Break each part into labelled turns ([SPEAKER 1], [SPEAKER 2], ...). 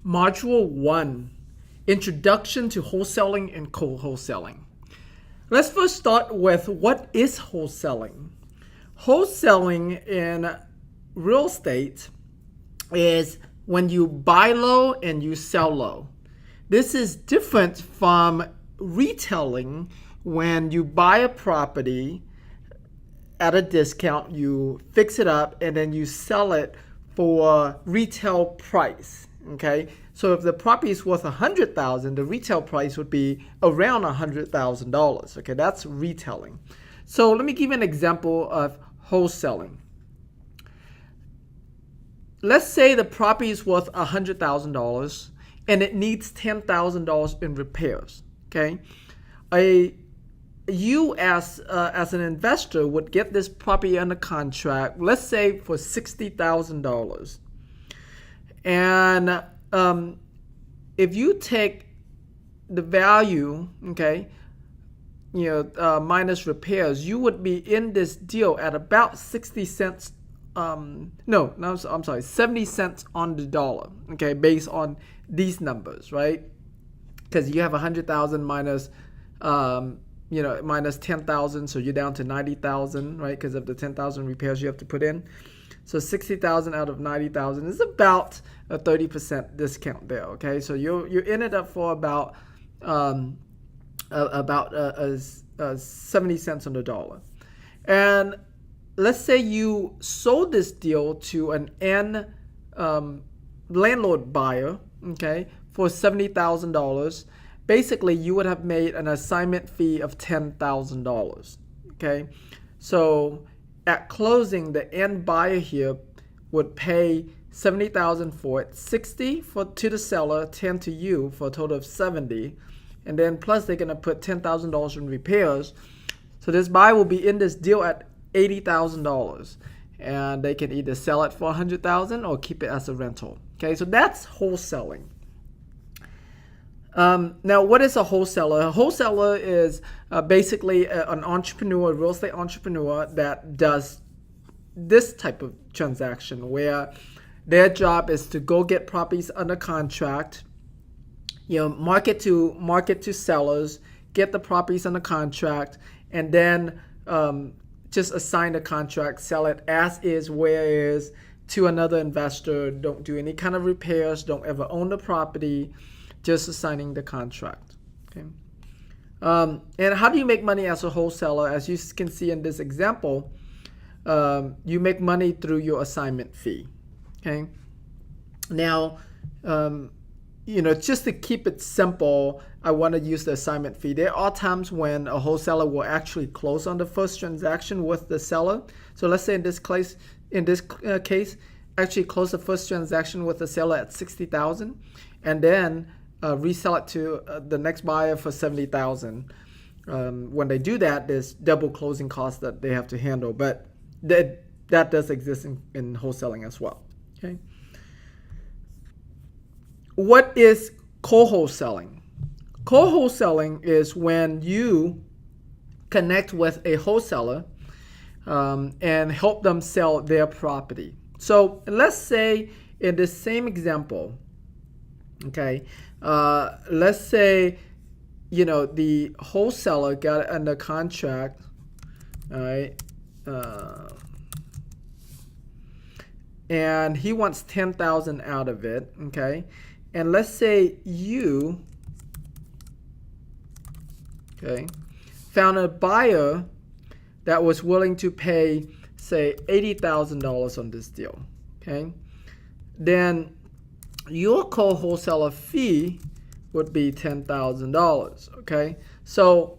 [SPEAKER 1] Module 1, Introduction to Wholesaling and Co-Wholesaling. Let's first start with what is wholesaling. Wholesaling in real estate is when you buy low and you sell low. This is different from retailing. When you buy a property at a discount, you fix it up and then you sell it for retail price. Okay, so if the property is worth $100,000, the retail price would be around $100,000. Okay, that's retailing. So let me give you an example of wholesaling. Let's say the property is worth $100,000 and it needs $10,000 in repairs. Okay, you as an investor would get this property under contract, let's say for $60,000. And if you take the value, okay, minus repairs, you would be in this deal at about 60 cents. I'm sorry, 70 cents on the dollar. Okay, based on these numbers, right? Because you have 100,000 minus, minus 10,000, so you're down to 90,000, right? Because of the 10,000 repairs you have to put in. So 60,000 out of 90,000 is about a 30% discount there. Okay, so you ended up for about 70 cents on the dollar. And let's say you sold this deal to an end landlord buyer, okay, for $70,000. Basically, you would have made an assignment fee of $10,000. Okay, so at closing, the end buyer here would pay $70,000 for it, 60 to the seller, 10 to you for a total of 70, and then plus they're gonna put $10,000 in repairs. So this buyer will be in this deal at $80,000, and they can either sell it for $100,000 or keep it as a rental. Okay, so that's wholesaling. Now, what is a wholesaler? A wholesaler is basically an entrepreneur, a real estate entrepreneur that does this type of transaction where their job is to go get properties under contract, market to sellers, get the properties under contract, and then just assign the contract, sell it as is, where is, to another investor. Don't do any kind of repairs, don't ever own the property, just assigning the contract. Okay. And how do you make money as a wholesaler? As you can see in this example, you make money through your assignment fee. Okay. Now, just to keep it simple, I want to use the assignment fee. There are times when a wholesaler will actually close on the first transaction with the seller. So let's say in this case, actually close the first transaction with the seller at $60,000, and then resell it to the next buyer for $70,000. When they do that, there's double closing costs that they have to handle, but that does exist in wholesaling as well. Okay. What is co-wholesaling? Co-wholesaling is when you connect with a wholesaler and help them sell their property. So let's say in this same example, okay, let's say the wholesaler got it under contract, all right, and he wants $10,000 out of it. Okay, and let's say you found a buyer that was willing to pay, say, $80,000 on this deal. Okay, then your co-wholesaler fee would be $10,000. Okay, so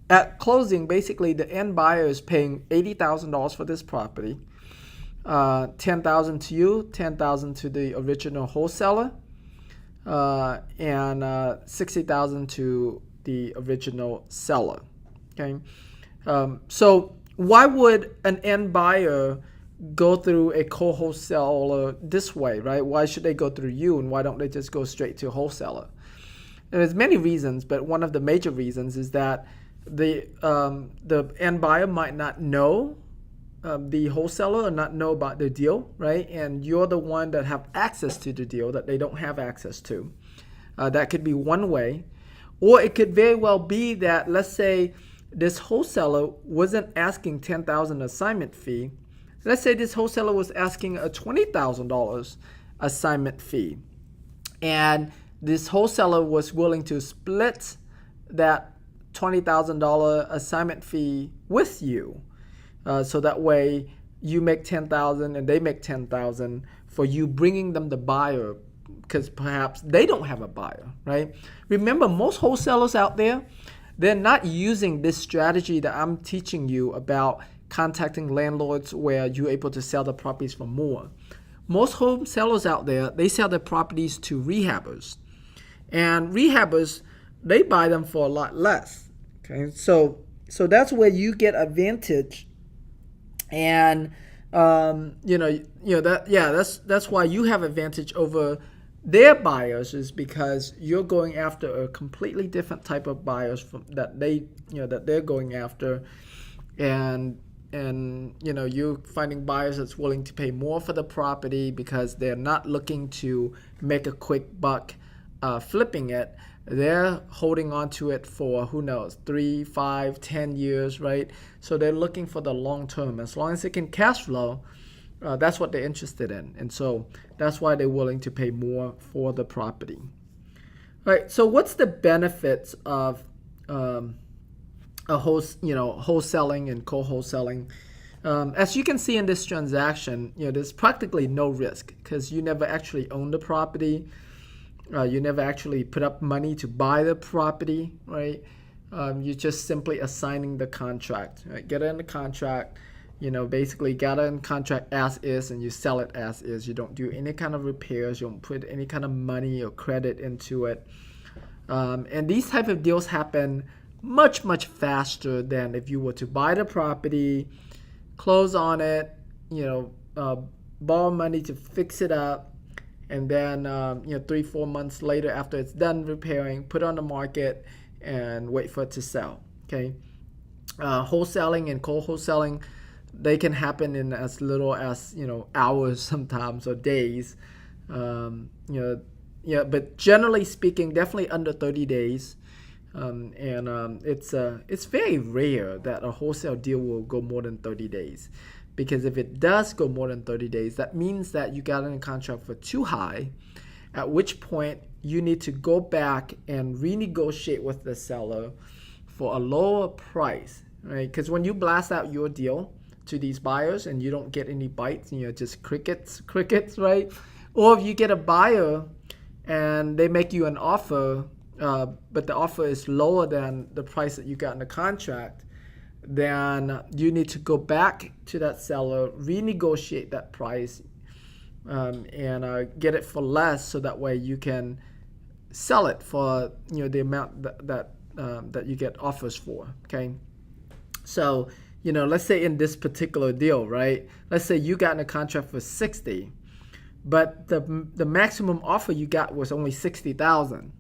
[SPEAKER 1] at closing, basically the end buyer is paying $80,000 for this property, $10,000 to you, $10,000 to the original wholesaler, and $60,000 to the original seller. Okay, so why would an end buyer go through a co-wholesaler this way, right? Why should they go through you, and why don't they just go straight to a wholesaler? And there's many reasons, but one of the major reasons is that the end buyer might not know the wholesaler or not know about the deal, right? And you're the one that have access to the deal that they don't have access to. That could be one way. Or it could very well be that, let's say, this wholesaler wasn't asking $10,000 assignment fee. Let's say this wholesaler was asking a $20,000 assignment fee. And this wholesaler was willing to split that $20,000 assignment fee with you. So that way you make $10,000 and they make $10,000 for you bringing them the buyer, because perhaps they don't have a buyer, right? Remember, most wholesalers out there, they're not using this strategy that I'm teaching you about contacting landlords where you're able to sell the properties for more. Most home sellers out there, they sell their properties to rehabbers. And rehabbers, they buy them for a lot less. Okay, so that's where you get advantage. And that's why you have advantage over their buyers, is because you're going after a completely different type of buyers that they're going after, and you're finding buyers that's willing to pay more for the property because they're not looking to make a quick buck flipping it. They're holding on to it for, who knows, 3, 5, 10 years, right? So they're looking for the long term. As long as it can cash flow, that's what they're interested in. And so that's why they're willing to pay more for the property. All right, so what's the benefits of wholesaling and co-wholesaling? As you can see in this transaction, there's practically no risk because you never actually own the property. You never actually put up money to buy the property, right? You're just simply assigning the contract, right? Get it in the contract, basically get it in contract as is, and you sell it as is. You don't do any kind of repairs. You don't put any kind of money or credit into it. And these type of deals happen much, much faster than if you were to buy the property, close on it, borrow money to fix it up, and then 3-4 months later, after it's done repairing, put it on the market and wait for it to sell. Okay, wholesaling and co-wholesaling, they can happen in as little as hours sometimes, or days. But generally speaking, definitely under 30 days. It's very rare that a wholesale deal will go more than 30 days. Because if it does go more than 30 days, that means that you got it in contract for too high, at which point you need to go back and renegotiate with the seller for a lower price, right? Because when you blast out your deal to these buyers and you don't get any bites, just crickets, right? Or if you get a buyer and they make you an offer, but the offer is lower than the price that you got in the contract, then you need to go back to that seller, renegotiate that price, and get it for less, so that way you can sell it for the amount that you get offers for. Okay, so let's say in this particular deal, right? Let's say you got in a contract for 60, but the maximum offer you got was only 60,000.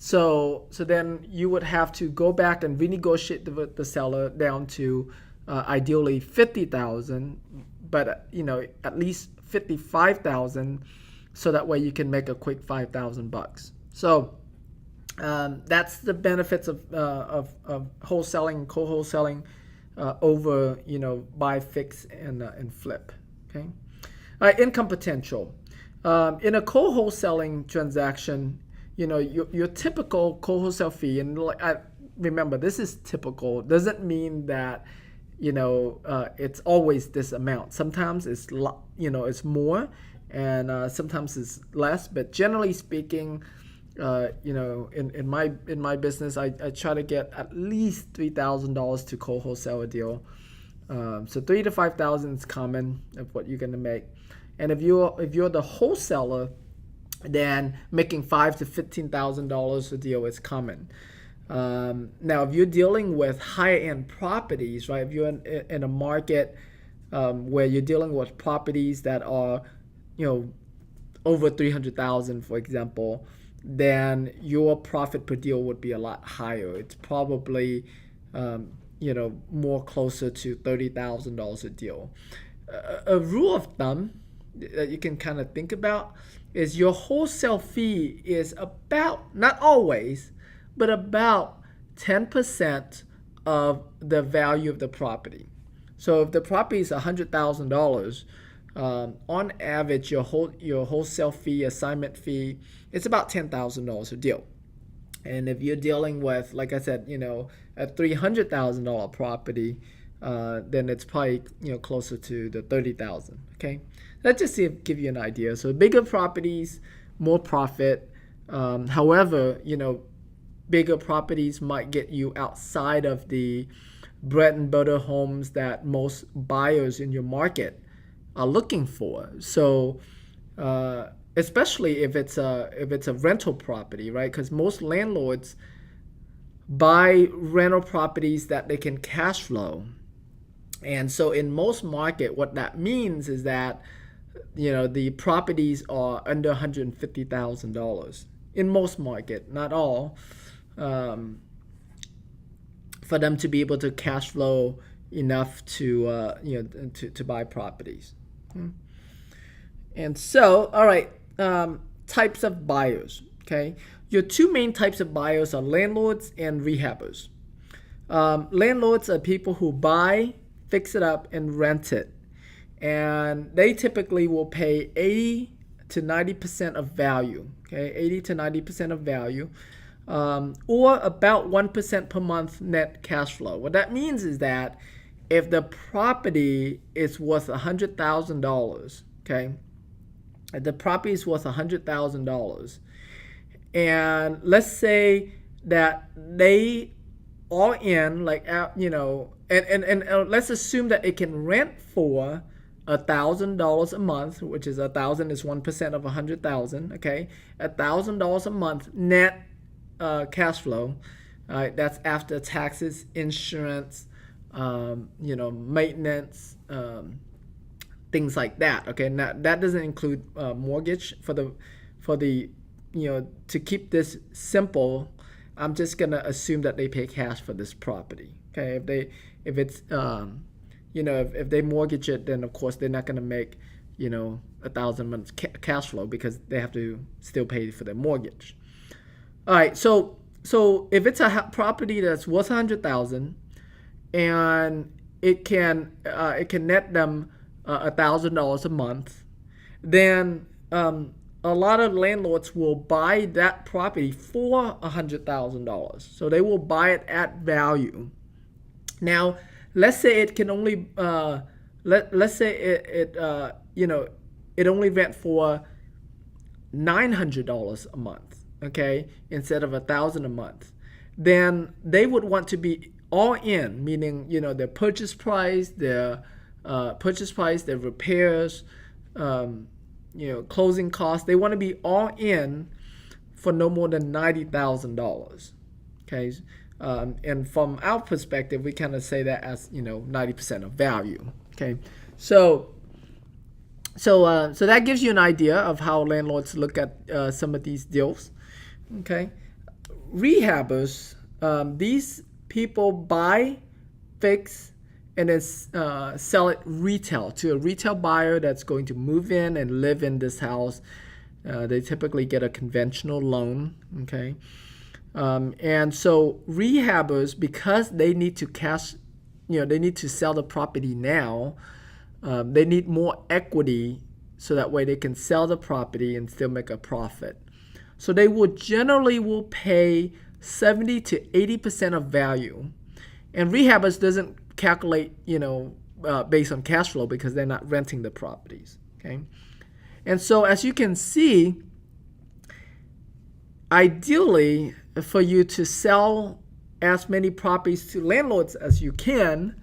[SPEAKER 1] So then you would have to go back and renegotiate the seller down to ideally 50,000, but at least 55,000, so that way you can make a quick $5,000. So that's the benefits of wholesaling and co-wholesaling over buy, fix, and flip. Okay, all right, income potential. In a co-wholesaling transaction, your typical co-wholesale fee, and remember, this is typical, doesn't mean that it's always this amount. Sometimes it's it's more, and sometimes it's less. But generally speaking, in my business, I try to get at least $3,000 to co-wholesale a deal. So $3,000 to $5,000 is common of what you're gonna make. And if you're the wholesaler, then making $5,000 to $15,000 a deal is common. Now, if you're dealing with higher-end properties, right? If you're in a market where you're dealing with properties that are, over $300,000, for example, then your profit per deal would be a lot higher. It's probably more closer to $30,000 a deal. A rule of thumb that you can kind of think about is your wholesale fee is about, not always, but about 10% of the value of the property. So if the property is $100,000, on average, your wholesale fee, assignment fee, it's about $10,000 a deal. And if you're dealing with, like I said, a $300,000 property, then it's probably closer to the $30,000. Okay, let's just give you an idea. So bigger properties, more profit. However, bigger properties might get you outside of the bread and butter homes that most buyers in your market are looking for. So especially if it's a rental property, right? Because most landlords buy rental properties that they can cash flow. And so in most market, what that means is that the properties are under $150,000 in most market, not all, for them to be able to cash flow enough to buy properties. And so, all right, types of buyers. Okay, your two main types of buyers are landlords and rehabbers. Landlords are people who buy, fix it up, and rent it, and they typically will pay 80 to 90% of value. Okay, 80 to 90% of value, or about 1% per month net cash flow. What that means is that if the property is worth $100,000, okay, if the property is worth $100,000, and let's say that they all in, like, and let's assume that it can rent for $1,000 a month, which is 1,000 is 1% of 100,000. Okay, $1,000 a month net cash flow. All right, that's after taxes, insurance, maintenance, things like that. Okay, now that doesn't include mortgage. For the to keep this simple, I'm just gonna assume that they pay cash for this property. Okay, if they mortgage it, then of course they're not gonna make 1,000 months cash flow because they have to still pay for their mortgage. All right, so if it's a property that's worth $100,000 and it can net them $1,000 a month, then a lot of landlords will buy that property for $100,000. So they will buy it at value. Now, let's say it can only let's say it only rent for $900 a month, okay, instead of $1,000 a month. Then they would want to be all in, meaning their purchase price, their repairs, closing costs. They want to be all in for no more than $90,000. Okay, and from our perspective, we kind of say that as 90% of value. Okay, so that gives you an idea of how landlords look at some of these deals. Okay, rehabbers, these people buy, fix, and then sell it retail to a retail buyer that's going to move in and live in this house. They typically get a conventional loan. Okay, and so rehabbers, because they need to cash, they need to sell the property now. They need more equity so that way they can sell the property and still make a profit. So they will generally pay 70 to 80% of value, and rehabbers doesn't calculate based on cash flow because they're not renting the properties. Okay, and so as you can see, ideally for you to sell as many properties to landlords as you can,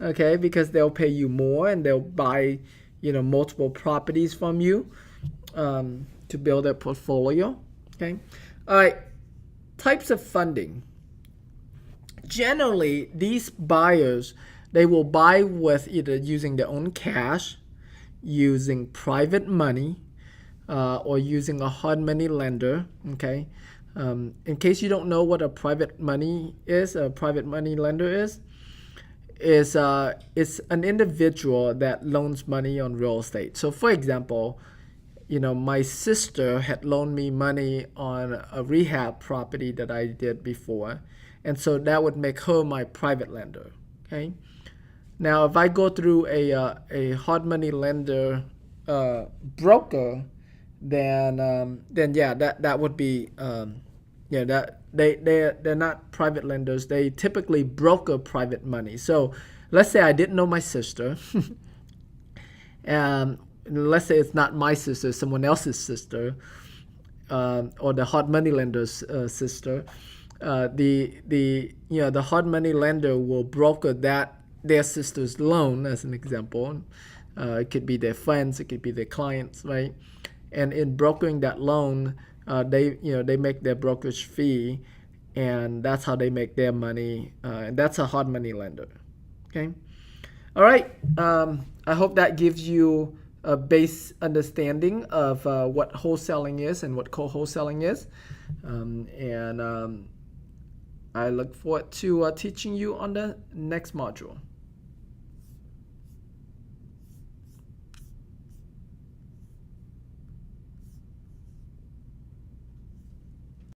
[SPEAKER 1] okay, because they'll pay you more and they'll buy multiple properties from you to build a portfolio. Okay, all right, types of funding. Generally, these buyers, they will buy with either using their own cash, using private money, or using a hard money lender. Okay, in case you don't know what a private money lender is, is an individual that loans money on real estate. So for example, my sister had loaned me money on a rehab property that I did before, and so that would make her my private lender. Okay. Now, if I go through a hard money lender broker, then yeah, that would be that they're not private lenders. They typically broker private money. So let's say I didn't know my sister, and let's say it's not my sister, someone else's sister, or the hard money lender's sister. The hard money lender will broker their sister's loan, as an example. It could be their friends, it could be their clients, right? And in brokering that loan, they make their brokerage fee, and that's how they make their money. And that's a hard money lender. Okay. All right. I hope that gives you a base understanding of what wholesaling is and what co-wholesaling is. I look forward to teaching you on the next module.